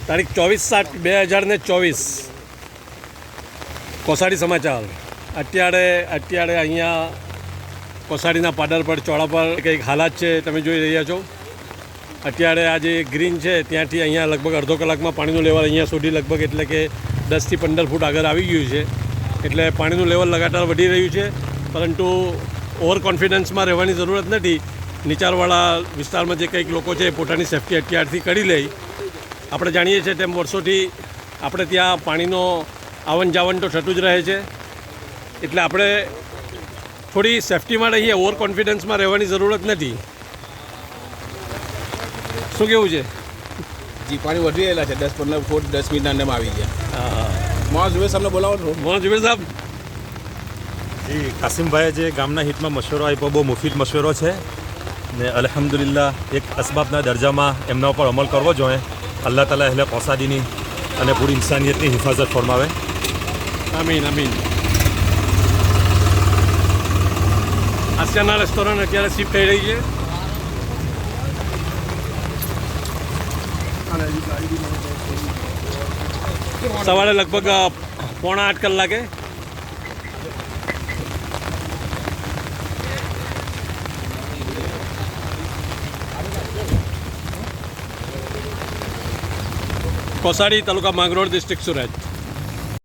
તારીખ 24/7/2024 કોસાડી સમાચાર અત્યારે અહીંયા કોસાડીના પાદર પર ચોળા પર કંઈક હાલાત છે તમે જોઈ રહ્યા છો. અત્યારે આ જે ગ્રીન છે ત્યાંથી અહીંયા લગભગ અડધો કલાકમાં પાણીનું લેવલ અહીંયા સુધી લગભગ એટલે કે 10થી 15 ફૂટ આગળ આવી ગયું છે. એટલે પાણીનું લેવલ લગાતાર વધી રહ્યું છે, પરંતુ ઓવર કોન્ફિડન્સમાં રહેવાની જરૂરત નથી. નીચાણવાળા વિસ્તારમાં જે કંઈક લોકો છે પોતાની સેફટી અત્યારથી કરી લે. આપણે જાણીએ છીએ તેમ વર્ષોથી આપણે ત્યાં પાણીનો આવન જાવન તો થતું જ રહે છે, એટલે આપણે થોડી સેફટીમાં રહીએ, ઓવર કોન્ફિડન્સમાં રહેવાની જરૂરત નથી. શું કેવું છે? જી, પાણી વધી રહેલા છે. 10-15 ફૂટ 10 મિનિટના અંદરમાં આવી ગયા. હા, મોહન ઝુબેર સાહેબને બોલાવો છો. મોહન ઝુબેર સાહેબ. જી, કાસિમભાઈએ જે ગામના હિતમાં મશવરો આપ્યો બહુ મુફીદ મશવરો છે ને અલ્હમ્દુલિલ્લાહ એક અસબાબના દરજામાં એમના ઉપર અમલ કરવો જોઈએ. અલ્લાહ તાલા એટલે કોસાડીની અને પૂરી ઇન્સાનિયતની હિફાજત ફરમાવે. આમીન આમીન. આસિયાના રેસ્ટોરન્ટ અત્યારે શિફ્ટ થઈ રહી છે. સવારે લગભગ 7:45 કલાકે કોસાડી તાલુકા માંગરોળ ડિસ્ટ્રિક્ટ સુરત.